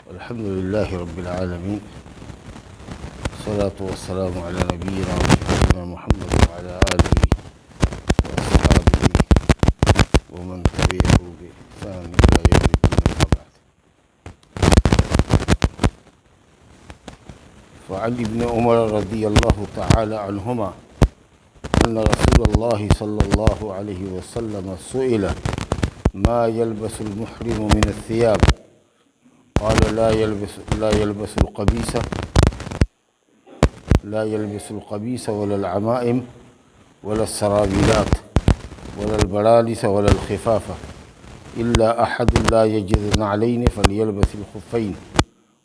الحمد لله رب العالمين، والصلاة والسلام على نبينا وسيدنا محمد وعلى آله وأصحابه ومن تبعه بإحسان إلى يوم الدين، أما بعد. فعن ابن عمر رضي الله تعالى عنهما أن رسول الله صلى الله عليه وسلم سئل ما يلبس المحرم من الثياب، قال لا يلبس القميص ولا العمائم ولا السراويلات ولا البرانس ولا الخفاف إلا أحد لا يجد نعلين فليلبس الخفين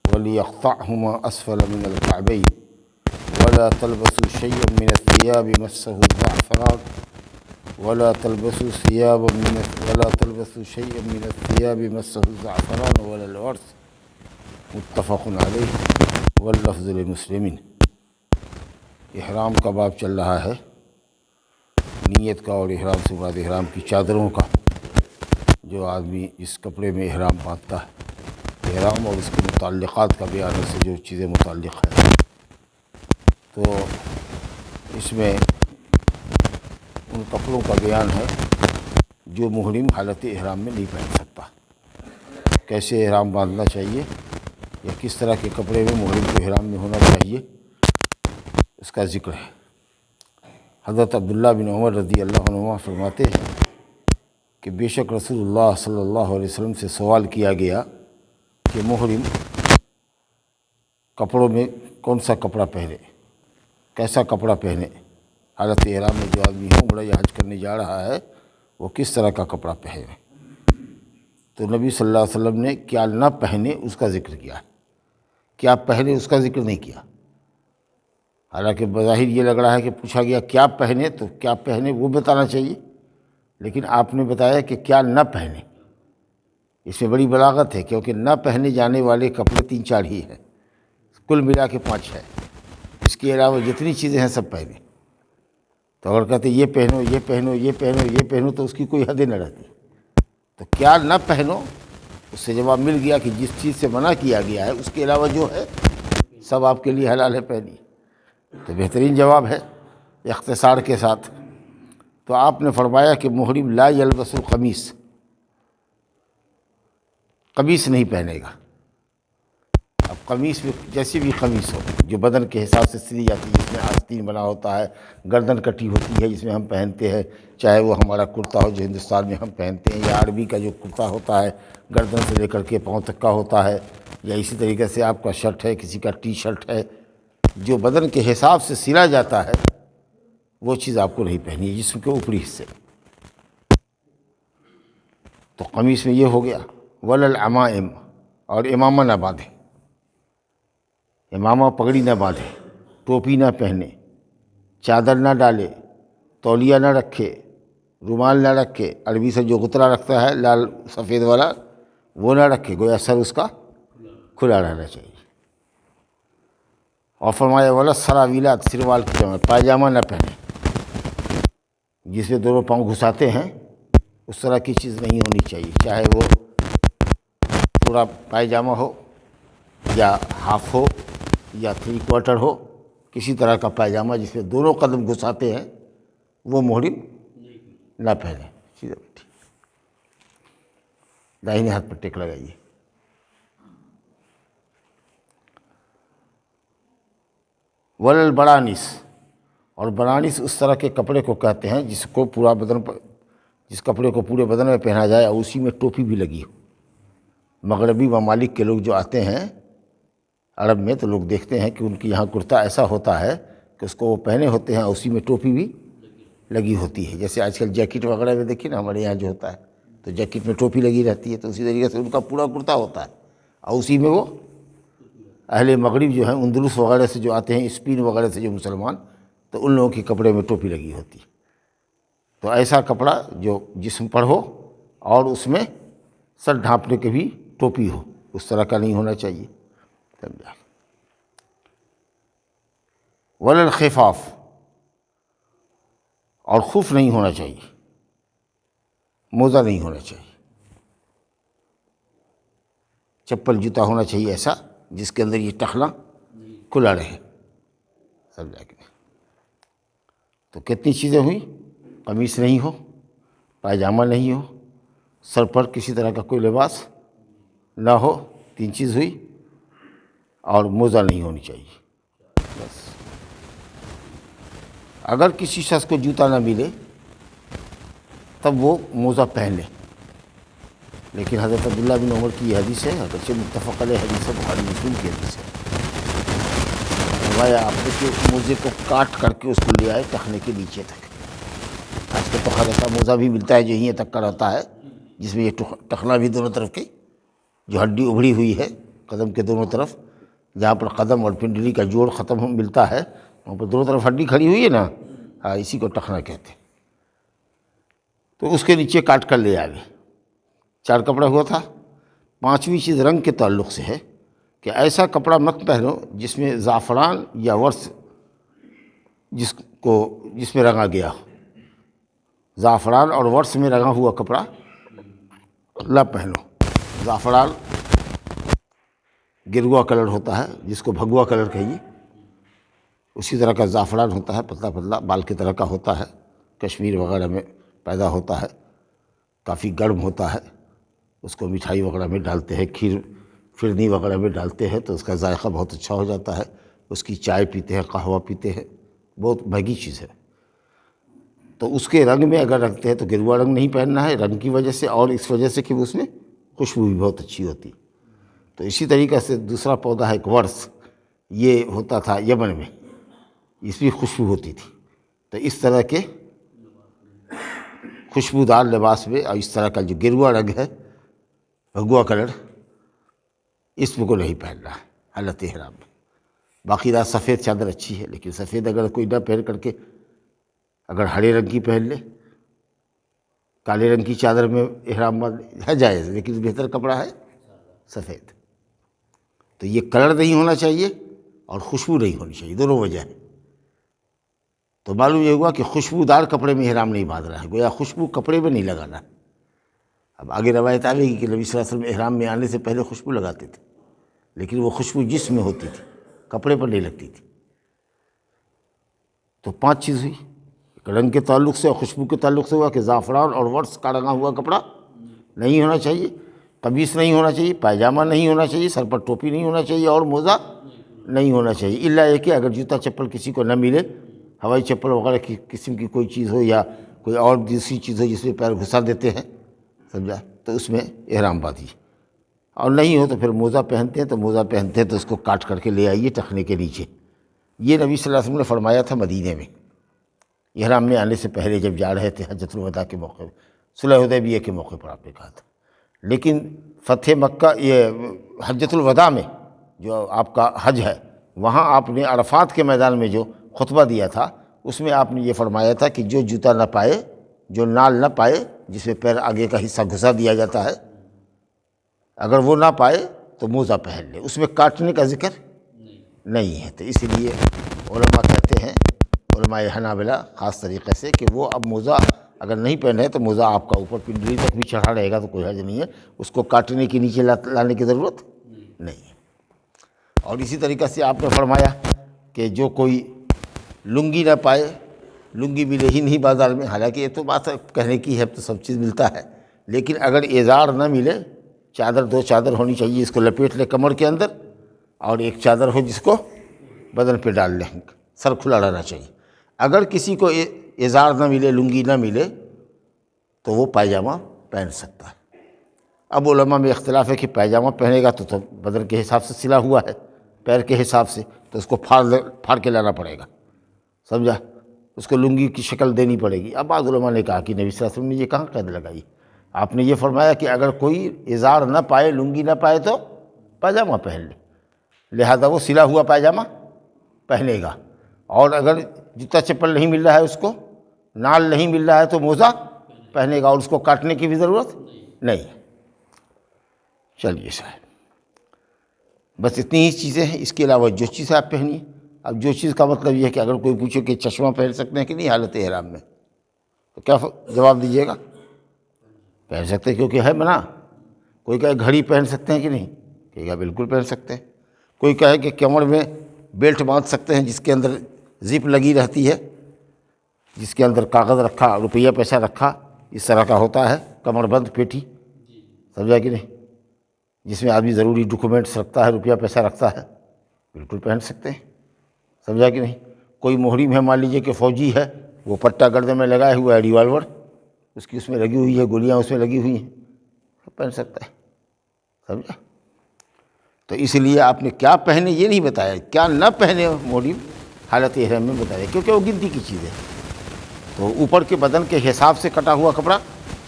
وليقطعهما أسفل من الكعبين، ولا تلبسوا شيئا من الثياب مسه الزعفران ولا تلبسوا شيئا من الثياب مسه الزعفران ولا الورس، متفق علیہ واللفظ لمسلمین۔ احرام کا باب چل رہا ہے، نیت کا، اور احرام سے بعد احرام کی چادروں کا، جو آدمی جس کپڑے میں احرام باندھتا ہے، احرام اور اس کے متعلقات کا بیان سے جو چیزیں متعلق ہیں، تو اس میں ان کپڑوں کا بیان ہے جو محرم حالت احرام میں نہیں پہن سکتا، کیسے احرام باندھنا چاہیے یا کس طرح کے کپڑے میں محرم کو احرام میں ہونا چاہیے، اس کا ذکر ہے۔ حضرت عبداللہ بن عمر رضی اللہ عنہما فرماتے ہیں کہ بے شک رسول اللہ صلی اللہ علیہ وسلم سے سوال کیا گیا کہ محرم کپڑوں میں کون سا کپڑا پہنے، کیسا کپڑا پہنے، حالت احرام میں جو آدمی عمرہ یا حج کرنے جا رہا ہے وہ کس طرح کا کپڑا پہنے۔ تو نبی صلی اللہ علیہ وسلم نے کیا نہ پہنے اس کا ذکر کیا، کیا پہنے اس کا ذکر نہیں کیا۔ حالانکہ بظاہر یہ لگ رہا ہے کہ پوچھا گیا کیا پہنے، تو کیا پہنے وہ بتانا چاہیے، لیکن آپ نے بتایا کہ کیا نہ پہنے۔ اس میں بڑی بلاغت ہے، کیونکہ نہ پہنے جانے والے کپڑے 3-4 ہی ہیں، کل ملا کے 5 ہے، اس کے علاوہ جتنی چیزیں ہیں سب پہنے۔ تو اگر کہتے یہ پہنو یہ پہنو یہ پہنو یہ پہنو تو اس کی کوئی حد نہ رہتی۔ تو کیا نہ پہنو، اس سے جواب مل گیا کہ جس چیز سے منع کیا گیا ہے اس کے علاوہ جو ہے سب آپ کے لیے حلال ہے، پہنی۔ تو بہترین جواب ہے اختصار کے ساتھ۔ تو آپ نے فرمایا کہ محرم لا یلبس القمیص، قمیص نہیں پہنے گا۔ اب قمیص میں جیسی بھی قمیص ہو جو بدن کے حساب سے سلی جاتی ہے، جس میں آستین بنا ہوتا ہے، گردن کٹی ہوتی ہے، جس میں ہم پہنتے ہیں، چاہے وہ ہمارا کرتا ہو جو ہندوستان میں ہم پہنتے ہیں، یا عربی کا جو کرتا ہوتا ہے گردن سے لے کر کے پاؤں تک کا ہوتا ہے، یا اسی طریقے سے آپ کا شرٹ ہے، کسی کا ٹی شرٹ ہے، جو بدن کے حساب سے سلا جاتا ہے وہ چیز آپ کو نہیں پہنی ہے جسم کے اوپری حصے۔ تو قمیص میں یہ ہو گیا۔ ولا العمائم، اور امامہ نہ باندھے، امامہ پگڑی نہ باندھے، ٹوپی نہ پہنے، چادر نہ ڈالے، تولیہ نہ رکھے، رومال نہ رکھے، عربی سے جو غترہ رکھتا ہے لال سفید والا وہ نہ رکھے، گویا سر اس کا کھلا رہنا چاہیے۔ اور فرمایا ولا سراویلات، سروال کی جمع، پائجامہ نہ پہنے، جس میں دونوں پاؤں گھساتے ہیں اس طرح کی چیز نہیں ہونی چاہیے، چاہے وہ پورا پائجامہ ہو یا ہاف ہو یا 3/4 ہو، کسی طرح کا پائجامہ جس میں دونوں قدم گھساتے ہیں وہ محرم نہ پہنے۔ سیدھا بیٹھیے، داہنے ہاتھ پر ٹیک لگائیے۔ ولا البرانس، اور برانس اس طرح کے کپڑے کو کہتے ہیں جس کو پورا بدن پر، جس کپڑے کو پورے بدن میں پہنا جائے اور اسی میں ٹوپی بھی لگی ہو۔ مغربی ممالک کے لوگ جو آتے ہیں عرب میں تو لوگ دیکھتے ہیں کہ ان کے یہاں کرتا ایسا ہوتا ہے کہ اس کو وہ پہنے ہوتے ہیں اور اسی میں ٹوپی بھی لگی ہوتی ہے۔ جیسے آج کل جیکٹ وغیرہ میں دیکھیے نا، ہمارے یہاں جو ہوتا ہے تو جیکٹ میں ٹوپی لگی رہتی ہے، تو اسی طریقے سے ان کا پورا کرتا ہوتا ہے اور اسی میں وہ اہل مغرب جو ہیں، اندلس وغیرہ سے جو آتے ہیں، اسپین وغیرہ سے جو مسلمان، تو ان لوگوں کے کپڑے میں ٹوپی لگی ہوتی ہے۔ تو ایسا کپڑا جو جسم پر ہو اور اس میں سر ڈھانپنے کے بھی ٹوپی ہو، اس طرح کا نہیں ہونا چاہیے۔ ولا الخفاف، اور خف نہیں ہونا چاہیے، موزہ نہیں ہونا چاہیے۔ چپل جوتا ہونا چاہیے ایسا جس کے اندر یہ ٹخنا کھلا رہے، سمجھا کہ نہیں؟ تو کتنی چیزیں ہوئیں، قمیص نہیں ہو، پائجامہ نہیں ہو، سر پر کسی طرح کا کوئی لباس نہ ہو، 3 چیز ہوئی، اور موزہ نہیں ہونی چاہیے بس۔ اگر کسی شخص کو جوتا نہ ملے تب وہ موزہ پہن لے، لیکن حضرت عبداللہ بن عمر کی یہ حدیث ہے، اگرچہ متفق علیہ حدیث ہے، بخاری مسلم کی حدیث ہے، فرمایا آپ نے کہ موزے کو کاٹ کر کے اس کو لے آئے ٹخنے کے نیچے تک۔ آج کل تو خیر ایسا موزہ بھی ملتا ہے جو یہیں تک کا رہتا ہے، جس میں یہ ٹخنا بھی دونوں طرف کی جو ہڈی ابھری ہوئی ہے قدم کے دونوں طرف، جہاں پر قدم اور پنڈلی کا جوڑ ختم ملتا ہے وہاں پر دونوں طرف ہڈی کھڑی ہوئی ہے نا، ہاں اسی کو ٹخنا کہتے ہیں۔ تو اس کے نیچے کاٹ کر لے آئے، 4 کپڑا ہوا تھا۔ 5ویں چیز رنگ کے تعلق سے ہے کہ ایسا کپڑا مت پہنو جس میں زعفران یا ورس جس میں رنگا گیا ہو، زعفران اور ورس میں رنگا ہوا کپڑا نہ پہنو۔ زعفران گروا کلر ہوتا ہے جس کو بھگوا کلر کہیے، اسی طرح کا زعفران ہوتا ہے، پتلا پتلا بال کی طرح کا ہوتا ہے، کشمیر وغیرہ میں پیدا ہوتا ہے، کافی گرم ہوتا ہے، اس کو مٹھائی وغیرہ میں ڈالتے ہیں، کھیر فرنی وغیرہ میں ڈالتے ہیں تو اس کا ذائقہ بہت اچھا ہو جاتا ہے، اس کی چائے پیتے ہیں، قہوہ پیتے ہیں، بہت مہنگی چیز ہے۔ تو اس کے رنگ میں اگر رکھتے ہیں تو گروا رنگ نہیں پہننا ہے، رنگ کی وجہ سے اور اس وجہ سے کہ اس میں خوشبو بھی بہت اچھی ہوتی۔ تو اسی طریقے سے دوسرا پودا ہے ایک ورس، یہ ہوتا تھا یمن میں، اس میں خوشبو ہوتی تھی۔ تو اس طرح کے خوشبودار لباس میں اور اس طرح کا جو گروا رنگ ہے، بھگوا کلر، اس کو نہیں پہننا ہے حالت احرام میں۔ باقی رات سفید چادر اچھی ہے، لیکن سفید اگر کوئی نہ پہن کر کے اگر ہرے رنگ کی پہن لے، کالے رنگ کی چادر میں احرام ہے جائز، لیکن بہتر کپڑا ہے سفید۔ تو یہ کلر نہیں ہونا چاہیے اور خوشبو نہیں ہونی چاہیے، دونوں وجہ ہے۔ تو معلوم یہ ہوا کہ خوشبودار کپڑے میں احرام نہیں باندھ رہا ہے، گویا خوشبو کپڑے میں نہیں لگانا۔ اب آگے روایت آ گئی کہ نبی صلی اللہ علیہ وسلم احرام میں آنے سے پہلے خوشبو لگاتے تھے، لیکن وہ خوشبو جسم میں ہوتی تھی، کپڑے پر نہیں لگتی تھی۔ تو 5 چیز ہوئی، رنگ کے تعلق سے اور خوشبو کے تعلق سے ہوا کہ زعفران اور ورس کا رنگا ہوا کپڑا نہیں ہونا چاہیے، قمیص نہیں ہونا چاہیے، پائجامہ نہیں ہونا چاہیے، سر پر ٹوپی نہیں ہونا چاہیے، اور موزہ نہیں ہونا چاہیے، الا یہ کہ اگر جوتا چپل کسی کو نہ ملے، ہوائی چپل وغیرہ کی قسم کی کوئی چیز ہو یا کوئی اور دوسری چیز ہو جس میں پیر گھسا دیتے ہیں، سمجھا، تو اس میں احرام باندھیے۔ اور نہیں ہو تو پھر موزہ پہنتے ہیں، تو موزہ پہنتے ہیں تو اس کو کاٹ کر کے لے آئیے ٹخنے کے نیچے۔ یہ نبی صلی اللہ علیہ وسلم نے فرمایا تھا مدینے میں، احرام میں آنے سے پہلے جب جا رہے تھے حجۃ الوداع کے موقع پہ، صلح حدیبیہ کے موقع پر آپ نے کہا تھا۔ لیکن فتح مکہ، یہ حجۃ الوداع میں جو آپ کا حج ہے، وہاں آپ نے عرفات کے میدان میں جو خطبہ دیا تھا اس میں آپ نے یہ فرمایا تھا کہ جو جوتا نہ پائے، جو نال نہ پائے، جس میں پیر آگے کا حصہ گھسا دیا جاتا ہے، اگر وہ نہ پائے تو موزہ پہن لے، اس میں کاٹنے کا ذکر نہیں ہے۔ تو اسی لیے علماء کہتے ہیں، علماء حنابلہ خاص طریقے سے، کہ وہ اب موزہ اگر نہیں پہنے تو موزہ آپ کا اوپر پنڈلی تک بھی چڑھا رہے گا تو کوئی حرج نہیں ہے، اس کو کاٹنے کے نیچے لانے کی ضرورت نہیں ہے۔ اور اسی طریقے سے آپ نے فرمایا کہ جو کوئی لنگی نہ پائے، لنگی ملے ہی نہیں بازار میں، حالانکہ یہ تو بات کہنے کی ہے، اب تو سب چیز ملتا ہے، لیکن اگر ازار نہ ملے، چادر، 2 چادر ہونی چاہیے، اس کو لپیٹ لے کمر کے اندر، اور ایک چادر ہو جس کو بدن پہ ڈال لیں، سر کھلا رہنا چاہیے۔ اگر کسی کو ازار نہ ملے، لنگی نہ ملے، تو وہ پائجامہ پہن سکتا ہے۔ اب علماء میں اختلاف ہے کہ پائجامہ پہنے گا تو بدن کے حساب سے سلا ہوا ہے، پیر کے حساب سے، تو اس کو پھاڑ کے لانا پڑے گا، سمجھا، اس کو لنگی کی شکل دینی پڑے گی۔ اب بعض علماء نے کہا کہ نبی صلی اللہ علیہ وسلم نے یہ کہاں قید لگائی، آپ نے یہ فرمایا کہ اگر کوئی ازار نہ پائے، لنگی نہ پائے تو پائجامہ پہن لے، لہذا وہ سلا ہوا پائجامہ پہنے گا۔ اور اگر جوتا چپل نہیں مل رہا ہے، اس کو نال نہیں مل رہا ہے، تو موزہ پہنے گا، اور اس کو کاٹنے کی بھی ضرورت نہیں۔ چلیے صاحب، بس اتنی ہی چیزیں ہیں، اس کے علاوہ جو چیزیں آپ پہنیے۔ اب جو چیز کا مطلب یہ ہے کہ اگر کوئی پوچھے کہ چشمہ پہن سکتے ہیں کہ نہیں حالت احرام میں، تو کیا جواب دیجیے گا؟ پہن سکتے ہیں، کیونکہ ہے منع۔ کوئی کہے گھڑی پہن سکتے ہیں کہ نہیں، کہے گا بالکل پہن سکتے ہیں۔ کوئی کہے کہ کمر میں بیلٹ باندھ سکتے ہیں جس کے اندر زپ لگی رہتی ہے، جس کے اندر کاغذ رکھا، روپیہ پیسہ رکھا، اس طرح کا ہوتا ہے کمر بند پیٹھی، سمجھا کہ نہیں، جس میں آدمی ضروری ڈاکومنٹس رکھتا ہے، روپیہ پیسہ رکھتا ہے، بالکل پہن سکتے ہیں، سمجھا کہ نہیں۔ کوئی محرم ہے، مان لیجیے کہ فوجی ہے، وہ پٹا گردن میں لگائے ہوا ہے، ریوالور اس کی اس میں لگی ہوئی ہے، گولیاں اس میں لگی ہوئی ہیں، پہن سکتا ہے، سمجھا۔ تو اس لیے آپ نے کیا پہنے یہ نہیں بتایا، کیا نہ پہنے محرم حالت احرام میں بتایا، کیونکہ وہ گنتی کی چیز ہے۔ تو اوپر کے بدن کے حساب سے کٹا ہوا کپڑا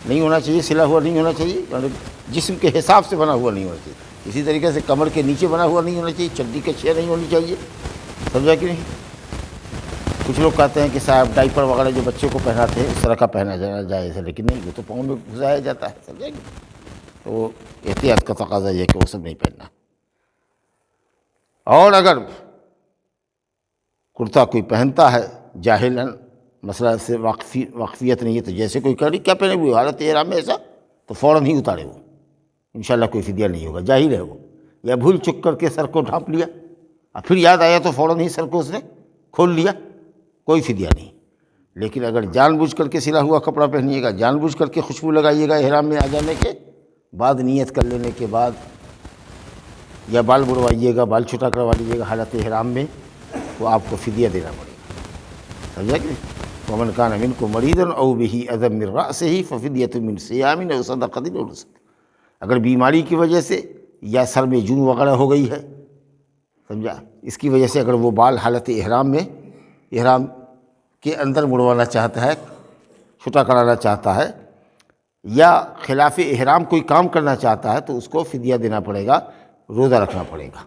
نہیں ہونا چاہیے، سلا ہوا نہیں ہونا چاہیے، جسم کے حساب سے بنا ہوا نہیں ہونا چاہیے، اسی طریقے سے کمر کے نیچے بنا ہوا نہیں ہونا چاہیے، چڈی کے چھ نہیں ہونی چاہیے، سمجھا کہ نہیں۔ کچھ لوگ کہتے ہیں کہ صاحب ڈائپر وغیرہ جو بچے کو پہناتے ہیں اس طرح کا پہنا جانا جائز ہے، لیکن نہیں، وہ تو پاؤں میں گھسایا جاتا ہے، سمجھا کہ تو وہ احتیاط کا تقاضا یہ ہے کہ وہ سب نہیں پہننا۔ اور اگر کرتا کوئی پہنتا ہے جاہلاً، مسئلہ سے واقفیت نہیں ہے، تو جیسے کوئی کہہ رہی کیا پہنے ہوئے حالت احرام میں ایسا، تو فوراً ہی اتارے، وہ انشاءاللہ کوئی فدیہ نہیں ہوگا، جاہل ہے وہ، یا بھول چک کر کے سر کو ڈھانپ لیا اور پھر یاد آیا تو فوراً ہی سر کو اس نے کھول لیا، کوئی فدیہ نہیں۔ لیکن اگر جان بوجھ کر کے سلا ہوا کپڑا پہنیے گا، جان بوجھ کر کے خوشبو لگائیے گا احرام میں آ جانے کے بعد، نیت کر لینے کے بعد، یا بال بڑوائیے گا، بال چھوٹا کروا لیجیے گا حالت احرام میں، تو آپ کو فدیہ دینا پڑے گا، سمجھا کہ ومن کان منکم مریضا او بہ اذی من رأسہ ففدیۃ من صیام او صدقۃ او نسک۔ اگر بیماری کی وجہ سے یا سر میں جون وغیرہ ہو گئی ہے، سمجھا، اس کی وجہ سے اگر وہ بال حالت احرام میں، احرام کے اندر مڑوانا چاہتا ہے، چھوٹا کرانا چاہتا ہے، یا خلاف احرام کوئی کام کرنا چاہتا ہے، تو اس کو فدیہ دینا پڑے گا، روزہ رکھنا پڑے گا،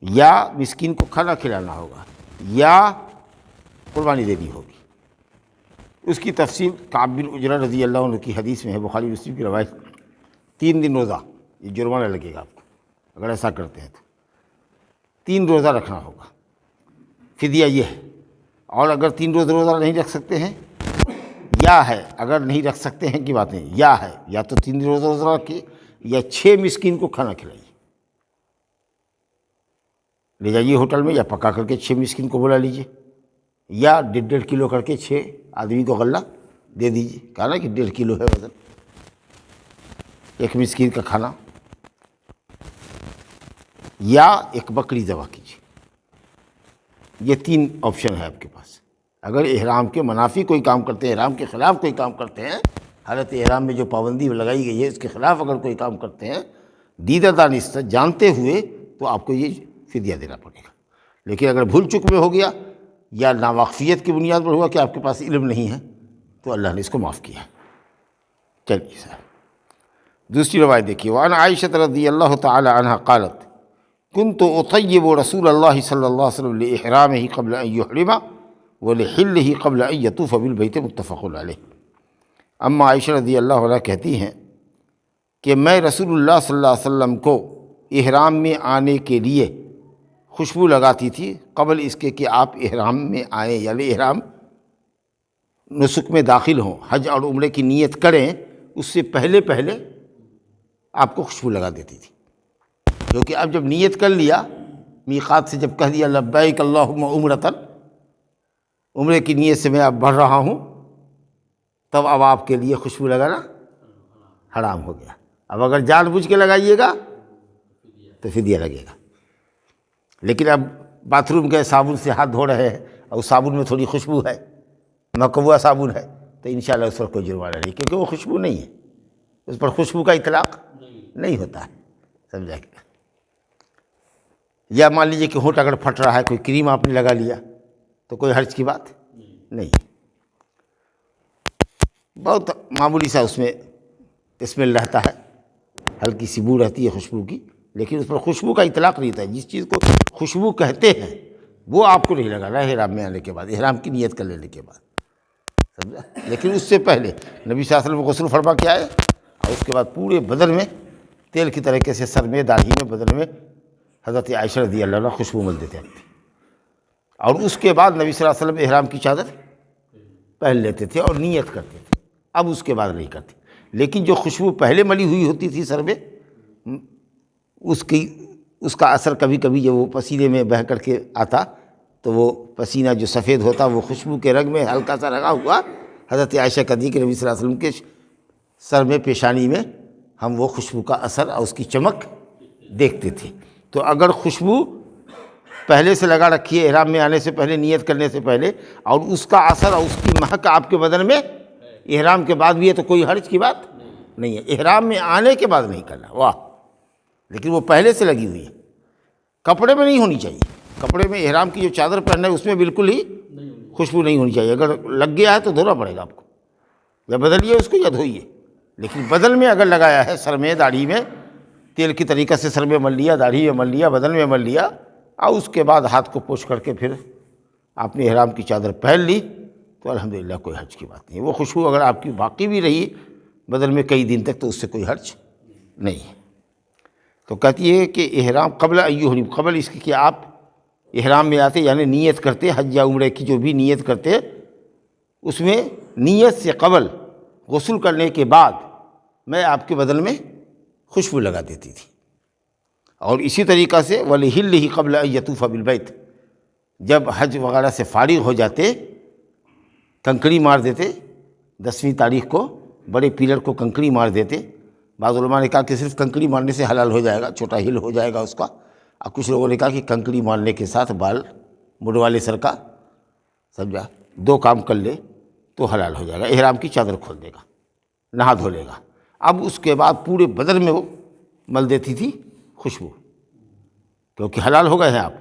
یا مسکین کو کھانا کھلانا ہوگا، یا قربانی دینی ہوگی۔ اس کی تفصیل کعب بن عجرہ رضی اللہ عنہ کی حدیث میں ہے، بخاری مسلم کی روایت۔ 3 دن روزہ، یہ جرمانہ لگے گا آپ کو اگر ایسا کرتے ہیں تو، 3 روزہ رکھنا ہوگا، فدیہ یہ ہے۔ اور اگر 3 روز روزہ نہیں رکھ سکتے ہیں، یا ہے اگر نہیں رکھ سکتے ہیں کی بات نہیں، یا ہے یا تو 3 روزہ روزہ رکھیے، یا 6 مسکین کو کھانا کھلائیے، لے جائیے ہوٹل میں، یا پکا کر کے 6 مسکین کو بلا لیجیے، یا 1.5 کلو کر کے 6 آدمی کو غلہ دے دیجیے، کہا نا کہ 1.5 کلو ہے وزن، 1 مسکین کا کھانا، یا ایک بکری ذبح کیجیے۔ یہ 3 آپشن ہے آپ کے پاس۔ اگر احرام کے منافی کوئی کام کرتے ہیں، احرام کے خلاف کوئی کام کرتے ہیں، حالت احرام میں جو پابندی لگائی گئی ہے اس کے خلاف اگر کوئی کام کرتے ہیں دیدہ دانستہ جانتے ہوئے، تو آپ کو یہ فدیہ دینا پڑے گا۔ لیکن اگر بھول چک میں ہو گیا یا ناواقفیت کی بنیاد پر ہوا کہ آپ کے پاس علم نہیں ہے، تو اللہ نے اس کو معاف کیا۔ چلیے سر، دوسری روایت دیکھیے، وعن عائشہ رضی اللہ تعالی عنہا قالت كنت اطیب رسول اللہ صلی اللہ علیہ وسلم لاحرامہ قبل ان یحرم ولحلہ قبل ان یطوف بالبیت، متفق علیہ۔ اما عائشہ رضی اللہ عنہ کہتی ہیں کہ میں رسول اللہ صلی اللہ علیہ وسلم کو احرام میں آنے کے لیے خوشبو لگاتی تھی قبل اس کے کہ آپ احرام میں آئیں، یعنی احرام نسک میں داخل ہوں، حج اور عمرے کی نیت کریں، اس سے پہلے آپ کو خوشبو لگا دیتی تھی۔ کیونکہ اب جب نیت کر لیا، میقات سے جب کہہ دیا لبیک اللہم عمرۃ، عمرے کی نیت سے میں اب بڑھ رہا ہوں، تب اب آپ کے لیے خوشبو لگانا حرام ہو گیا۔ اب اگر جان بوجھ کے لگائیے گا تو فدیہ لگے گا، لیکن اب باتھ روم گئے، صابن سے ہاتھ دھو رہے ہیں اور اس صابن میں تھوڑی خوشبو ہے، مکوہ صابن ہے، تو انشاءاللہ اس پر کوئی جرمانہ نہیں، کیونکہ وہ خوشبو نہیں ہے، اس پر خوشبو کا اطلاق نہیں ہوتا ہے، سمجھا کہ۔ یا مان لیجیے کہ ہونٹ اگر پھٹ رہا ہے، کوئی کریم آپ نے لگا لیا تو کوئی حرج کی بات نہیں، بہت معمولی سا اس میں اسمیل رہتا ہے، ہلکی سی بو رہتی ہے خوشبو کی، لیکن اس پر خوشبو کا اطلاق نہیں ہوتا ہے۔ جس چیز کو خوشبو کہتے ہیں وہ آپ کو نہیں لگانا ہے احرام میں آنے کے بعد، احرام کی نیت کر لینے کے بعد، سمجھا۔ لیکن اس سے پہلے نبی صلی اللہ علیہ وسلم غسل فرما کے آئے، اور اس کے بعد پورے بدن میں تیل کی طریقے سے، سر میں، داڑھی میں، بدن میں حضرت عائشہ رضی اللہ عنہ خوشبو مل دیتے تھے، اور اس کے بعد نبی صلی اللہ علیہ وسلم احرام کی چادر پہن لیتے تھے اور نیت کرتے تھے، اب اس کے بعد نہیں کرتے۔ لیکن جو خوشبو پہلے ملی ہوئی ہوتی تھی سر میں، اس کا اثر کبھی کبھی جب وہ پسینے میں بہہ کر کے آتا تو وہ پسینہ جو سفید ہوتا وہ خوشبو کے رنگ میں ہلکا سا رنگا ہوا حضرت عائشہ کہتی کہ نبی صلی اللہ علیہ وسلم کے سر میں پیشانی میں ہم وہ خوشبو کا اثر اور اس کی چمک دیکھتے تھے۔ تو اگر خوشبو پہلے سے لگا رکھی ہے احرام میں آنے سے پہلے، نیت کرنے سے پہلے، اور اس کا اثر اور اس کی مہک آپ کے بدن میں احرام کے بعد بھی ہے تو کوئی حرج کی بات نہیں ہے۔ احرام میں آنے کے بعد نہیں کرنا، واہ، لیکن وہ پہلے سے لگی ہوئی ہے، کپڑے میں نہیں ہونی چاہیے۔ کپڑے میں احرام کی جو چادر پہننا ہے اس میں بالکل ہی خوشبو نہیں ہونی چاہیے۔ اگر لگ گیا ہے تو دھونا پڑے گا آپ کو، یا بدلیے اس کو یا دھوئیے، لیکن بدن میں اگر لگایا ہے، سر میں، داڑھی میں، تیل کی طریقہ سے سر میں مل لیا، داڑھی میں مل لیا، بدن میں مل لیا، اور اس کے بعد ہاتھ کو پوچھ کر کے پھر آپ نے احرام کی چادر پہن لی تو الحمدللہ کوئی حرج کی بات نہیں ہے۔ وہ خوشبو اگر آپ کی باقی بھی رہی بدن میں کئی دن تک تو اس سے کوئی حرج نہیں ہے۔ تو کہتی ہے کہ احرام قبل ایحرم، قبل اس کے کہ آپ احرام میں آتے یعنی نیت کرتے، حج یا عمرے کی جو بھی نیت کرتے، اس میں نیت سے قبل غسل کرنے کے بعد میں آپ کے بدن میں خوشبو لگا دیتی تھی۔ اور اسی طریقہ سے وَلِحِلِّهِ قَبْلَ أَن يَطُوفَ بِالْبَيْتِ، جب حج وغیرہ سے فارغ ہو جاتے کنکڑی مار دیتے، 10ویں تاریخ کو بڑے پیلر کو کنکڑی مار دیتے۔ بعض علماء نے کہا کہ صرف کنکڑی مارنے سے حلال ہو جائے گا، چھوٹا ہل ہو جائے گا اس کا، اور کچھ لوگوں نے کہا کہ کنکڑی مارنے کے ساتھ بال مڈوالے سر کا، سمجھا، 2 کام کر لے تو حلال ہو جائے گا، احرام کی چادر کھول دے گا، نہا دھو لے گا۔ اب اس کے بعد پورے بدن میں وہ مل دیتی تھی خوشبو، کیونکہ حلال ہو گئے ہیں آپ۔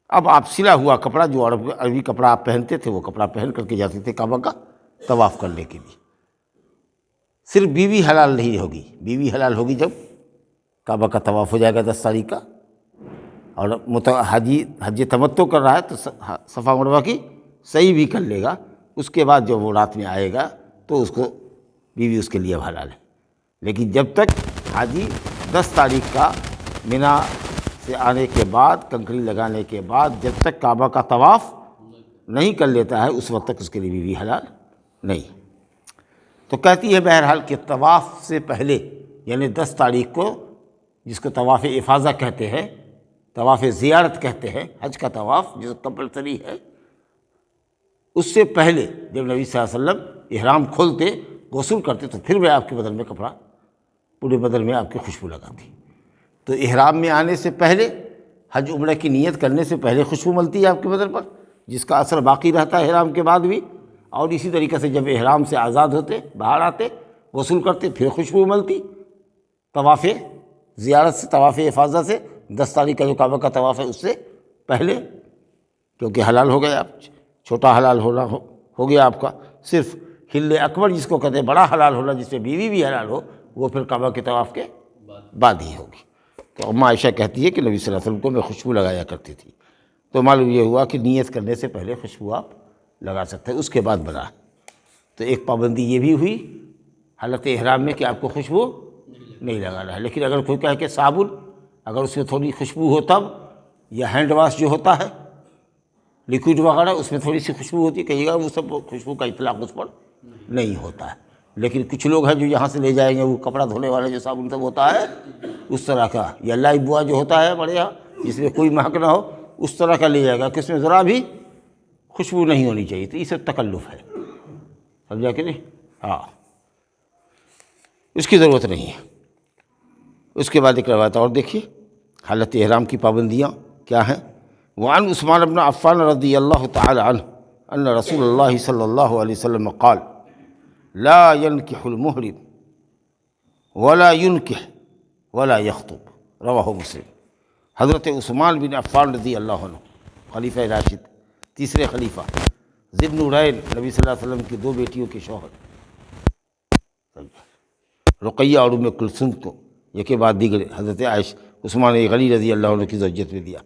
اب آپ سلا ہوا کپڑا، جو عربی کپڑا آپ پہنتے تھے، وہ کپڑا پہن کر کے جاتے تھے کعبہ کا طواف کرنے کے لیے۔ صرف بیوی حلال نہیں ہوگی، بیوی حلال ہوگی جب کعبہ کا طواف ہو جائے گا 10 تاریخ کا، اور حج تمتع کر رہا ہے تو صفا مروہ کی صحیح بھی کر لے گا۔ اس کے بعد جب وہ رات میں آئے گا تو اس کو بیوی اس کے لیے حلال ہے۔ لیکن جب تک حاجی 10 تاریخ کا مینا سے آنے کے بعد، کنکری لگانے کے بعد، جب تک کعبہ کا طواف نہیں کر لیتا ہے اس وقت تک اس کے لیے بیوی حلال نہیں۔ تو کہتی ہے بہرحال کہ طواف سے پہلے یعنی 10 تاریخ کو، جس کو طواف افاضہ کہتے ہیں، طواف زیارت کہتے ہیں، حج کا طواف جو کمپلسری ہے، اس سے پہلے جب نبی صلی اللہ علیہ وسلم احرام کھولتے، غسل کرتے، تو پھر میں آپ کے بدن میں کپڑا، پورے بدن میں آپ کی خوشبو لگاتی۔ تو احرام میں آنے سے پہلے، حج عمرہ کی نیت کرنے سے پہلے خوشبو ملتی ہے آپ کے بدن پر، جس کا اثر باقی رہتا ہے احرام کے بعد بھی۔ اور اسی طریقے سے جب احرام سے آزاد ہوتے، باہر آتے، غسل کرتے، پھر خوشبو ملتی۔ طواف زیارت سے، طواف افاضہ سے، 10 تاریخ کا جو کعبہ کا طواف ہے اس سے پہلے، کیونکہ حلال ہو گئے آپ، چھوٹا حلال ہونا ہو گیا آپ کا۔ صرف حل اکبر جس کو کہتے ہیں، بڑا حلال ہونا، جس سے بیوی بھی حلال ہو، وہ پھر کعبہ کے طواف کے بعد ہی ہوگی۔ تو اماں عائشہ کہتی ہے کہ نبی صلی اللہ علیہ وسلم کو میں خوشبو لگایا کرتی تھی۔ تو معلوم یہ ہوا کہ نیت کرنے سے پہلے خوشبو آپ لگا سکتے ہیں، اس کے بعد بنا۔ تو ایک پابندی یہ بھی ہوئی حالت احرام میں کہ آپ کو خوشبو نہیں لگانا ہے۔ لیکن اگر کوئی کہے کہ صابن، اگر اس میں تھوڑی خوشبو ہو تب، یا ہینڈ واش جو ہوتا ہے لیکوڈ وغیرہ، اس میں تھوڑی سی خوشبو ہوتی ہے، کہیے گا وہ سب خوشبو کا اطلاق اس پر نہیں ہوتا ہے۔ لیکن کچھ لوگ ہیں جو یہاں سے لے جائیں گے وہ کپڑا دھونے والا جو صابن سب ہوتا ہے اس طرح کا، یا لائف بوا جو ہوتا ہے ہمارے یہاں جس میں کوئی مہک نہ ہو، اس طرح کا لے جائے گا کہ اس میں ذرا بھی خوشبو نہیں ہونی چاہیے۔ تو اسے تکلف ہے، سمجھا کہ نہیں؟ ہاں، اس کی ضرورت نہیں ہے۔ اس کے بعد ایک روایت اور دیکھیے، حالت احرام کی پابندیاں کیا ہیں۔ وعن عثمان بن عفان رضی اللہ تعالی عنہ ان رسول اللہ صلی اللہ علیہ وسلم قال لا ينكح المحرم ولا ينكح ولا يخطب، رواہ مسلم۔ حضرت عثمان بن عفان رضی اللہ عنہ، خلیفہ راشد، تیسرے خلیفہ، ذی النورین، نبی صلی اللہ علیہ وسلم کی 2 بیٹیوں کے شوہر، رقیہ اور ام کلثوم کو یکے بعد دیگر حضرت عثمان غنی رضی اللہ عنہ کی زوجت میں دیا۔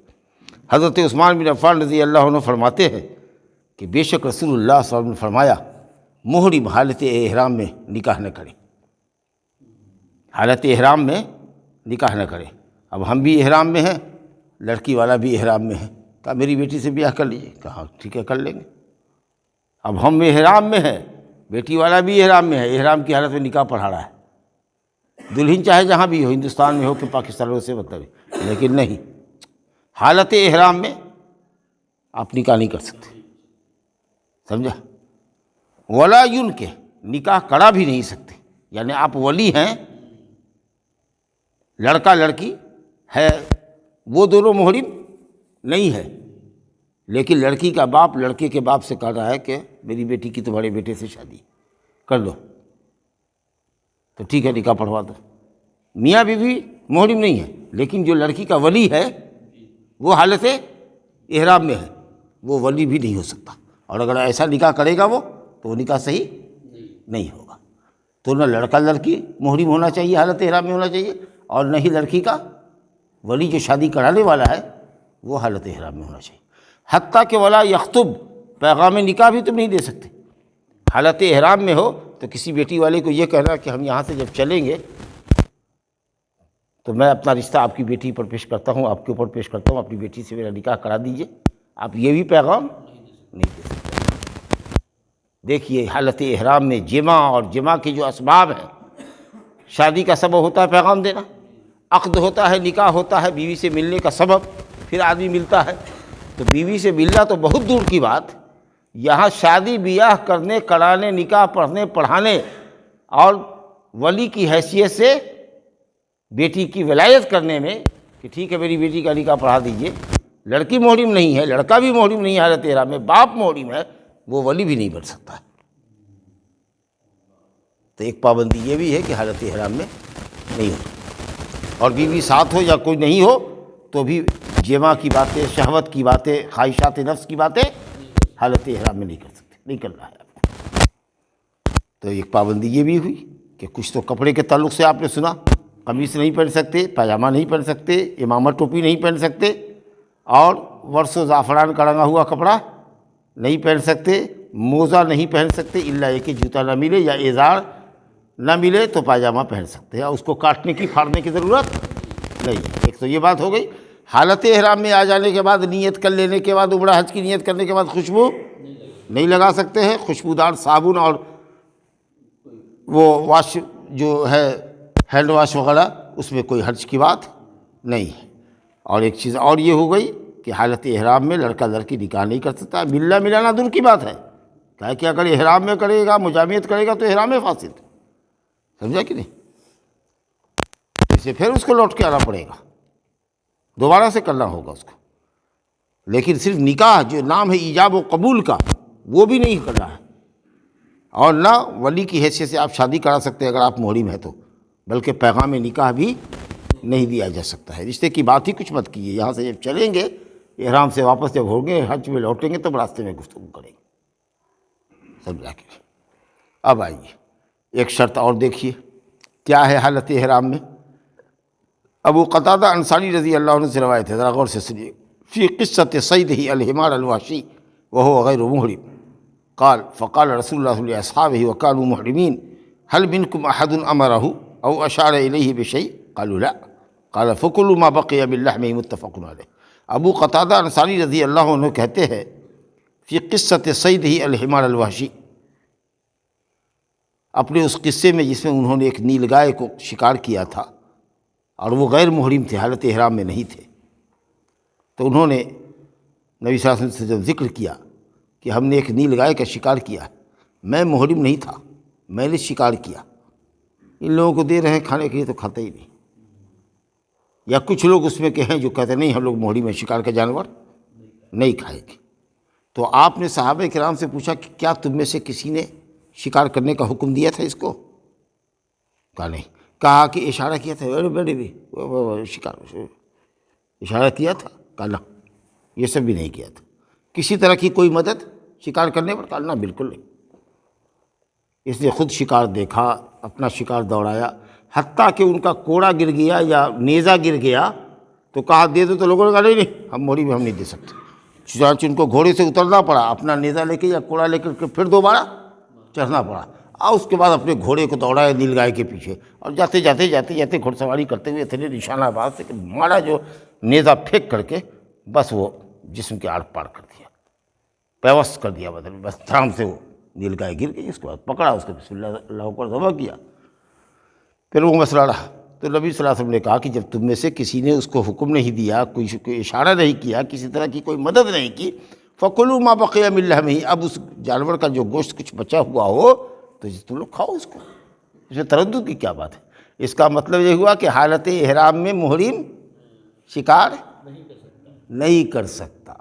حضرت عثمان بن عفان رضی اللہ عنہ فرماتے ہیں کہ بے شک رسول اللہ صلی اللہ علیہ وسلم نے فرمایا، محرم حالت احرام میں نکاح نہ کرے، حالت احرام میں نکاح نہ کرے۔ اب ہم بھی احرام میں ہیں، لڑکی والا بھی احرام میں ہے، کہا میری بیٹی سے بیاہ کر لیجیے، کہا ٹھیک ہے کر لیں گے۔ اب ہم احرام میں ہیں، بیٹی والا بھی احرام میں ہے، احرام کی حالت میں نکاح پڑھا رہا ہے، دلہن چاہے جہاں بھی ہو، ہندوستان میں ہو کہ پاکستان میں، سے مطلب ہے، لیکن نہیں، حالت احرام میں آپ نکاح نہیں کر سکتے، سمجھا؟ ولا کے نکاح کرا بھی نہیں سکتے، یعنی آپ ولی ہیں، لڑکا لڑکی ہے، وہ دونوں محرم نہیں ہے، لیکن لڑکی کا باپ لڑکے کے باپ سے کہہ رہا ہے کہ میری بیٹی کی تمہارے بیٹے سے شادی کر دو، تو ٹھیک ہے نکاح پڑھوا دو۔ میاں بیوی محرم نہیں ہے، لیکن جو لڑکی کا ولی ہے وہ حالت احرام میں ہے، وہ ولی بھی نہیں ہو سکتا، اور اگر ایسا نکاح کرے گا وہ تو وہ نکاح صحیح نہیں ہوگا۔ تو نہ لڑکا لڑکی محرم ہونا چاہیے، حالت احرام میں ہونا چاہیے، اور نہ ہی لڑکی کا ولی جو شادی کرانے والا ہے وہ حالت احرام میں ہونا چاہیے۔ حتیٰ کہ ولا یخطب، پیغام نکاح بھی تم نہیں دے سکتے، حالت احرام میں ہو تو کسی بیٹی والے کو یہ کہنا کہ ہم یہاں سے جب چلیں گے تو میں اپنا رشتہ آپ کی بیٹی پر پیش کرتا ہوں، آپ کے اوپر پیش کرتا ہوں، اپنی بیٹی سے میرا نکاح کرا دیجئے، آپ یہ بھی پیغام نہیں دے سکتے۔ دیکھیے حالت احرام میں جمع، اور جمع کے جو اسباب ہیں، شادی کا سبب ہوتا ہے پیغام دینا، عقد ہوتا ہے، نکاح ہوتا ہے، بیوی سے ملنے کا سبب، پھر آدمی ملتا ہے، تو بیوی سے ملنا تو بہت دور کی بات، یہاں شادی بیاہ کرنے، کرانے، نکاح پڑھنے پڑھانے، اور ولی کی حیثیت سے بیٹی کی ولایت کرنے میں کہ ٹھیک ہے میری بیٹی کا نکاح پڑھا دیجئے، لڑکی محرم نہیں ہے، لڑکا بھی محرم نہیں ہے، حالت احرام میں باپ محرم ہے، وہ ولی بھی نہیں بن سکتا ہے۔ تو ایک پابندی یہ بھی ہے کہ حالت احرام میں نہیں ہو، اور بیوی ساتھ ہو یا کوئی نہیں ہو تو بھی جمع کی باتیں، شہوت کی باتیں، خواہشات نفس کی باتیں حالت احرام میں نہیں کر سکتے، نہیں کرنا ہے آپ کو۔ تو ایک پابندی یہ بھی ہوئی کہ کچھ تو کپڑے کے تعلق سے آپ نے سنا، قمیص نہیں پہن سکتے، پاجامہ نہیں پہن سکتے، امامہ ٹوپی نہیں پہن سکتے، اور ورس و زعفران کا رنگا ہوا کپڑا نہیں پہن سکتے، موزہ نہیں پہن سکتے، الا یہ کہ جوتا نہ ملے یا ازار نہ ملے تو پاجامہ پہن سکتے ہیں، اور اس کو کاٹنے کی پھاڑنے کی ضرورت نہیں ہے۔ ایک تو یہ بات ہو گئی۔ حالت احرام میں آ جانے کے بعد، نیت کر لینے کے بعد، عمرہ حج کی نیت کرنے کے بعد خوشبو نہیں لگا سکتے ہیں، خوشبودار صابن اور وہ واش جو ہے ہینڈ واش وغیرہ، اس میں کوئی حرج کی بات نہیں ہے۔ اور ایک چیز اور یہ ہو گئی کہ حالت احرام میں لڑکا لڑکی نکاح نہیں کر سکتا، ملنا ملانا دور کی بات ہے، کہ اگر احرام میں کرے گا، مجامعت کرے گا تو احرام میں فاسد، سمجھا کہ نہیں؟ اسے پھر اس کو لوٹ کے آنا پڑے گا، دوبارہ سے کرنا ہوگا اس کو، لیکن صرف نکاح جو نام ہے ایجاب و قبول کا وہ بھی نہیں کرنا ہے، اور نہ ولی کی حیثیت سے آپ شادی کرا سکتے ہیں اگر آپ محرم ہیں تو، بلکہ پیغام نکاح بھی نہیں دیا جا سکتا ہے۔ رشتے کی بات ہی کچھ مت کیجیے، یہاں سے جب چلیں گے احرام سے واپس جب ہوں گے، حج میں لوٹیں گے تب راستے میں گفتگو کریں گے، سمجھا کے۔ اب آئیے ایک شرط اور دیکھیے کیا ہے حالت احرام میں۔ ابو قتادہ انصاری رضی اللہ عنہ سے روایت ہے، ذرا غور سے سنیے۔ فی قصۃ صیدہ الحمار الوحشی وہو غیر محرم قال فقال رسول اللہ لاصحابہ وكانوا محرمین هل منکم احد امرہ او اشار الیہ بشیء قالوا لا قال فکلوا ما بقی من لحمہ متفق علیہ۔ ابو قتادہ انصاری رضی اللہ عنہ کہتے ہیں فی قصۃ صیدہ الحمار الوحشی، اپنے اس قصے میں جس میں انہوں نے ایک نیل گائے کو شکار کیا تھا اور وہ غیر محرم تھے، حالت احرام میں نہیں تھے، تو انہوں نے نبی صلی اللہ علیہ وسلم سے جب ذکر کیا کہ ہم نے ایک نیل گائے کا شکار کیا، میں محرم نہیں تھا، میں نے شکار کیا، ان لوگوں کو دے رہے ہیں کھانے کے لیے تو کھاتے ہی نہیں، یا کچھ لوگ اس میں کہ ہیں جو کہتے نہیں ہم لوگ محرم ہیں، شکار کا جانور نہیں کھائیں گے۔ تو آپ نے صحابہ کرام سے پوچھا کہ کیا تم میں سے کسی نے شکار کرنے کا حکم دیا تھا اس کو؟ کہا نہیں۔ کہا کہ اشارہ کیا تھا، بڑے بھی شکار اشارہ کیا تھا؟ کہا نا، یہ سب بھی نہیں کیا تھا۔ کسی طرح کی کوئی مدد شکار کرنے پر؟ کہا نا، بالکل نہیں۔ اس نے خود شکار دیکھا، اپنا شکار دوڑایا، حتیٰ کہ ان کا کوڑا گر گیا یا نیزہ گر گیا تو کہا دے دو، تو لوگوں نے کہا نہیں نہیں ہم محرم ہم نہیں دے سکتے، چنانچہ ان کو گھوڑے سے اترنا پڑا، اپنا نیزہ لے کے یا کوڑا لے کر پھر دوبارہ چڑھنا پڑا، اور اس کے بعد اپنے گھوڑے کو دوڑایا نیل گائے کے پیچھے، اور جاتے جاتے جاتے جاتے گھڑ سواری کرتے ہوئے اتنے نشانہ باز سے کہ مارا جو نیزہ پھینک کر کے بس وہ جسم کے آڑ پار کر دیا، پیوست کر دیا، بدل بس دھام سے وہ نیل گائے گر گئی۔ اس کے بعد پکڑا، اس کو بسم اللہ اللہ اکبر ذبح کیا، پھر وہ مسئلہ رہا، تو نبی صلی اللہ علیہ وسلم نے کہا کہ جب تم میں سے کسی نے اس کو حکم نہیں دیا، کوئی اشارہ نہیں کیا، کسی طرح کی کوئی مدد نہیں کی، فَكُلُوا مَا بَقِيَ مِن لَحْمِهِ، اب اس جانور کا جو گوشت کچھ بچا ہوا ہو تو تم لوگ کھاؤ اس کو، اس میں تردد کی کیا بات ہے؟ اس کا مطلب یہ ہوا کہ حالت احرام میں محرم شکار نہیں کر سکتا،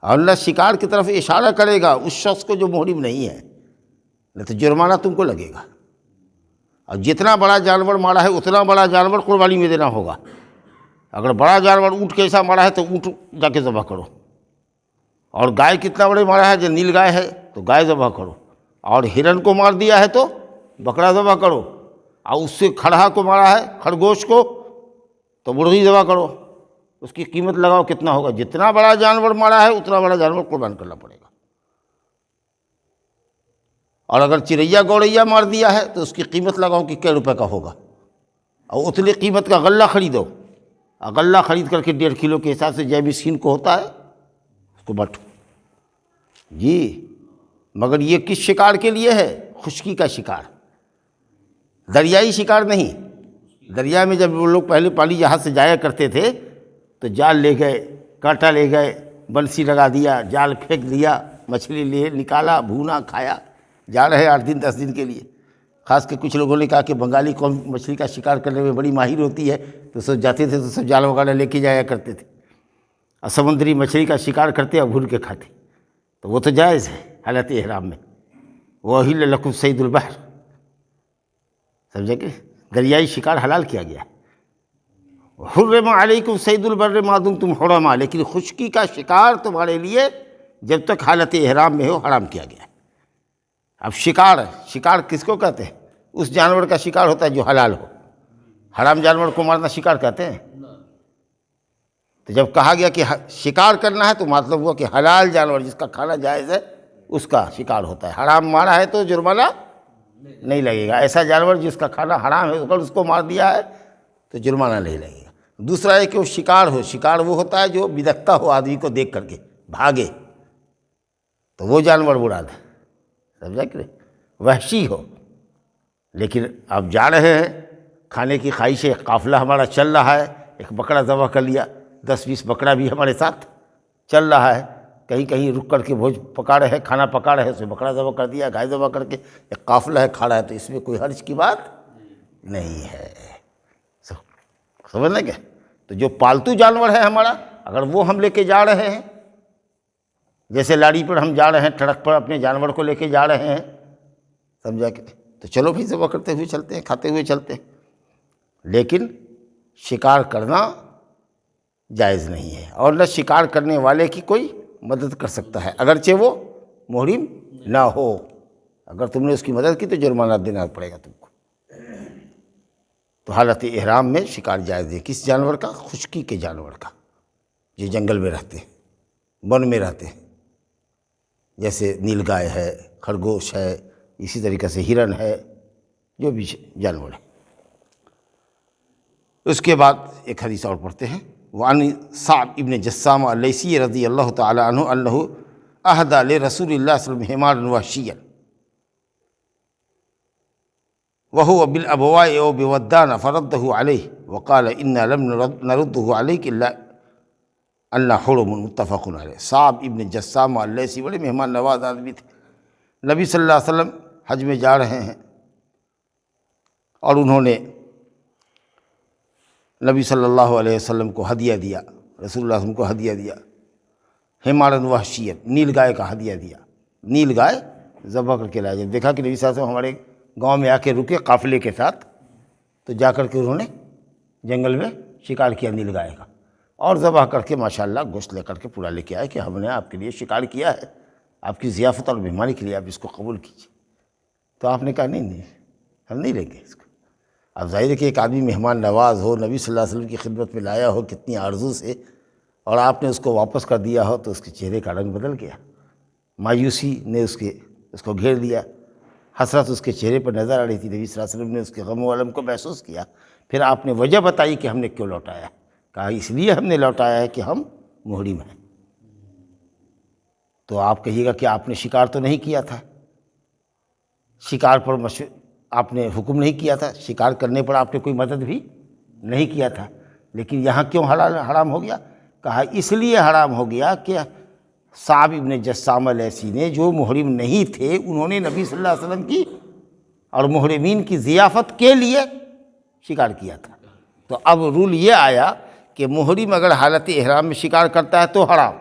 اور نہ شکار کی طرف اشارہ کرے گا اس شخص کو جو محرم نہیں ہے، نہیں تو جرمانہ تم کو لگے گا، اور جتنا بڑا جانور مارا ہے اتنا بڑا جانور قربانی میں دینا ہوگا۔ اگر بڑا جانور اونٹ کیسا مارا ہے تو اونٹ جا کے ذبح کرو، اور گائے کتنا بڑے مارا ہے، جو نیل گائے ہے تو گائے ذبح کرو، اور ہرن کو مار دیا ہے تو بکرا ذبح کرو، اور اس سے کھڑہا کو مارا ہے خرگوش کو تو مرغی ذبح کرو، اس کی قیمت لگاؤ کتنا ہوگا، جتنا بڑا جانور مارا ہے اتنا بڑا جانور قربان کرنا پڑے گا۔ اور اگر چریا گوریا مار دیا ہے تو اس کی قیمت لگاؤ کہ کئے روپے کا ہوگا، اور اتنی قیمت کا غلہ خریدو، اور غلہ خرید کر کے 1.5 کلو کے حساب سے جے مسکین کو ہوتا ہے اس کو بانٹو جی۔ مگر یہ کس شکار کے لیے ہے؟ خشکی کا شکار، دریائی شکار نہیں۔ دریا میں جب وہ لوگ پہلے پانی جہاز سے جایا کرتے تھے تو جال لے گئے، کانٹا لے گئے، بنسی لگا دیا، جال پھینک دیا، مچھلی لے نکالا، بھونا، کھایا، جا رہے 8 دن 10 دن کے لیے۔ خاص کے کچھ لوگوں نے کہا کہ بنگالی قوم مچھلی کا شکار کرنے میں بڑی ماہر ہوتی ہے، تو سب جاتے تھے تو سب جال وغیرہ لے کے جایا کرتے تھے، اور سمندری مچھلی کا شکار کرتے اور بھون کے کھاتے، تو وہ تو جائز ہے حالت احرام میں۔ وَأُحِلَّ لَكُمْ صَيْدُ الْبَحْرِ، سمجھے کہ دریائی شکار حلال کیا گیا ہے۔ حرم علیکم صید البر ما دمتم حرما، لیکن خشکی کا شکار تمہارے لیے جب تک حالت احرام میں ہو حرام کیا گیا ہے۔ اب شکار کس کو کہتے ہیں؟ اس جانور کا شکار ہوتا ہے جو حلال ہو، حرام جانور کو مارنا شکار کہتے ہیں؟ تو جب کہا گیا کہ شکار کرنا ہے تو مطلب ہوا کہ حلال جانور جس کا کھانا جائز ہے اس کا شکار ہوتا ہے۔ حرام مارا ہے تو جرمانہ نہیں لگے گا، ایسا جانور جس کا کھانا حرام ہے اگر اس کو مار دیا ہے تو جرمانہ نہیں لگے گا۔ دوسرا ہے کہ وہ شکار ہو، شکار وہ ہوتا ہے جو بدکتا ہو آدمی کو دیکھ کر کے بھاگے، تو وہ جانور مراد ہے، سمجھا کہ وحشی ہو۔ لیکن آپ جا رہے ہیں کھانے کی خواہش ہے، قافلہ ہمارا چل رہا ہے، ایک بکرا ذبح کر لیا، 10-20 بکرا بھی ہمارے ساتھ چل رہا ہے، کہیں کہیں رک کر کے بھوج پکا رہے ہیں، کھانا پکا رہے ہیں، اس میں بکرا ذبح کر دیا، گائے ذبح کر کے ایک قافلہ ہے کھا رہا ہے، تو اس میں کوئی حرج کی بات نہیں ہے، سمجھ لیں گے؟ تو جو پالتو جانور ہے ہمارا، اگر وہ ہم لے کے جا رہے ہیں، جیسے لاڑی پر ہم جا رہے ہیں، ٹرک پر اپنے جانور کو لے کے جا رہے ہیں، سمجھا کہ تو چلو بھائی ذبح کرتے ہوئے چلتے ہیں، کھاتے ہوئے چلتے ہیں، لیکن شکار کرنا جائز نہیں ہے، اور نہ شکار کرنے والے کی کوئی مدد کر سکتا ہے اگرچہ وہ محرم نہ ہو۔ اگر تم نے اس کی مدد کی تو جرمانہ دینا پڑے گا تم کو۔ تو حالت احرام میں شکار جائز ہے، کس جانور کا؟ خشکی کے جانور کا، جو جنگل میں رہتے ہیں، ون میں رہتے ہیں، جیسے نیل گائے ہے، خرگوش ہے، اسی طریقے سے ہرن ہے، جو بھی جانور ہے۔ اس کے بعد ایک حدیث اور پڑھتے ہیں، وعن صعب ابن جسامہ اللیثی رضی اللہ تعالی عنہ انہ اہدى لرسول اللہ صلی اللہ علیہ وسلم حمارا وحشیا وهو بالابواء او بودان فرده عليه وقال انا لم نرده عليك الا ان حرم، متفق علیہ۔ صعب ابن جسامہ اللیثی بڑے مہمان نواز آدمی تھے، نبی صلی اللہ علیہ وسلم حج میں جا رہے ہیں اور انہوں نے نبی صلی اللہ علیہ وسلم کو ہدیہ دیا، رسول اللہ علیہ وسلم کو ہدیہ دیا، حمارن وحشیت، نیل گائے کا ہدیہ دیا، نیل گائے ذبح کر کے لائے۔ جب دیکھا کہ نبی صلی اللہ علیہ وسلم ہمارے گاؤں میں آ کے رکے قافلے کے ساتھ، تو جا کر کے انہوں نے جنگل میں شکار کیا نیل گائے کا، اور ذبح کر کے ماشاءاللہ گوشت لے کر کے پورا لے کے آئے کہ ہم نے آپ کے لیے شکار کیا ہے، آپ کی ضیافت اور مہمانی کے لیے، آپ اس کو قبول کیجیے۔ تو آپ نے کہا نہیں ہم نہیں لیں گے اس کو۔ اب ظاہر ہے کہ ایک آدمی مہمان نواز ہو، نبی صلی اللہ علیہ وسلم کی خدمت میں لایا ہو کتنی آرزو سے، اور آپ نے اس کو واپس کر دیا ہو، تو اس کے چہرے کا رنگ بدل گیا، مایوسی نے اس کو گھیر دیا، حسرت اس کے چہرے پر نظر آ رہی تھی۔ نبی صلی اللہ علیہ وسلم نے اس کے غم و الم کو محسوس کیا، پھر آپ نے وجہ بتائی کہ ہم نے کیوں لوٹایا، کہا اس لیے ہم نے لوٹایا ہے کہ ہم محرم ہیں۔ تو آپ کہیے گا کہ آپ نے شکار تو نہیں کیا تھا، شکار پر آپ نے حکم نہیں کیا تھا، شکار کرنے پر آپ نے کوئی مدد بھی نہیں کیا تھا، لیکن یہاں کیوں حرام ہو گیا؟ کہا اس لیے حرام ہو گیا کہ صعب ابن جسامہ لیثی نے، جو محرم نہیں تھے، انہوں نے نبی صلی اللہ علیہ وسلم کی اور محرمین کی ضیافت کے لیے شکار کیا تھا۔ تو اب رول یہ آیا کہ محرم اگر حالت احرام میں شکار کرتا ہے تو حرام،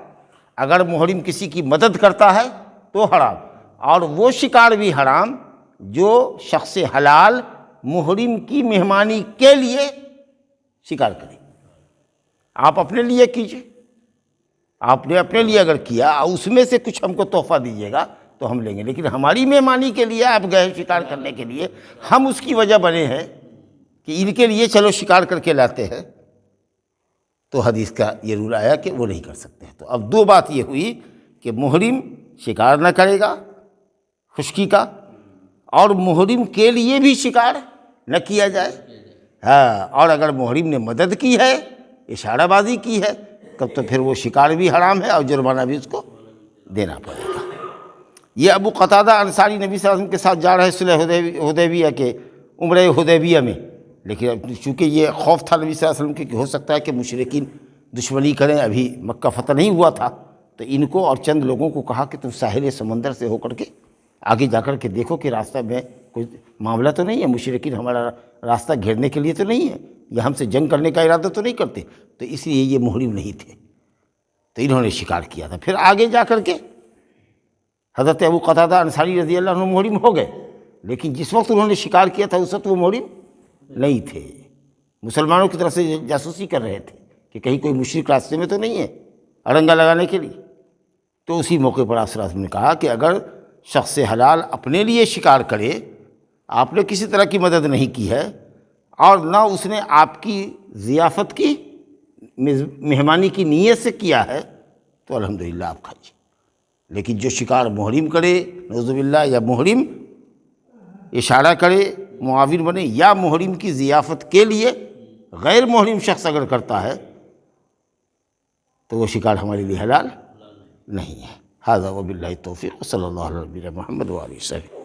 اگر محرم کسی کی مدد کرتا ہے تو حرام، اور وہ شکار بھی حرام جو شخص حلال محرم کی مہمانی کے لیے شکار کرے۔ آپ اپنے لیے کیجئے، آپ نے اپنے لیے اگر کیا، اس میں سے کچھ ہم کو تحفہ دیجیے گا تو ہم لیں گے، لیکن ہماری مہمانی کے لیے آپ گئے شکار کرنے کے لیے، ہم اس کی وجہ بنے ہیں کہ ان کے لیے چلو شکار کر کے لاتے ہیں، تو حدیث کا یہ رول آیا کہ وہ نہیں کر سکتے۔ تو اب دو بات یہ ہوئی کہ محرم شکار نہ کرے گا خشکی کا، اور محرم کے لیے بھی شکار نہ کیا جائے، ہاں، اور اگر محرم نے مدد کی ہے، اشارہ بازی کی ہے، تو پھر وہ شکار بھی حرام ہے اور جرمانہ بھی اس کو دینا پڑے گا۔ یہ ابو قتادہ انصاری نبی صلی اللہ علیہ وسلم کے ساتھ جا رہے صلح حدیبیہ کے عمرہ حدیبیہ میں، لیکن چونکہ یہ خوف تھا نبی صلی اللہ علیہ وسلم کی کہ ہو سکتا ہے کہ مشرکین دشمنی کریں، ابھی مکہ فتح نہیں ہوا تھا، تو ان کو اور چند لوگوں کو کہا کہ تم ساحل سمندر سے ہو کر کے آگے جا کر کے دیکھو کہ راستہ میں کوئی معاملہ تو نہیں ہے، مشرکین ہمارا راستہ گھیرنے کے لیے تو نہیں ہے، یا ہم سے جنگ کرنے کا ارادہ تو نہیں کرتے، تو اس لیے یہ محرم نہیں تھے، تو انہوں نے شکار کیا تھا۔ پھر آگے جا کر کے حضرت ابو قتادہ انصاری رضی اللہ عنہ محرم ہو گئے، لیکن جس وقت انہوں نے شکار کیا تھا اس وقت وہ محرم نہیں تھے، مسلمانوں کی طرف سے جاسوسی کر رہے تھے کہ کہیں کوئی مشرک راستے میں تو نہیں ہے اڑنگا لگانے کے لیے۔ تو اسی موقع پر آپ صلی اللہ علیہ وسلم نے کہا کہ اگر شخص حلال اپنے لیے شکار کرے، آپ نے کسی طرح کی مدد نہیں کی ہے اور نہ اس نے آپ کی ضیافت کی مہمانی کی نیت سے کیا ہے، تو الحمدللہ آپ کھائیے، لیکن جو شکار محرم کرے نعوذ باللہ، یا محرم اشارہ کرے، معاون بنے، یا محرم کی ضیافت کے لیے غیر محرم شخص اگر کرتا ہے تو وہ شکار ہمارے لیے حلال نہیں ہے۔ ھذا وباللہ التوفیق، صلی اللہ علیہ وسلم محمد وآلہ وسلم۔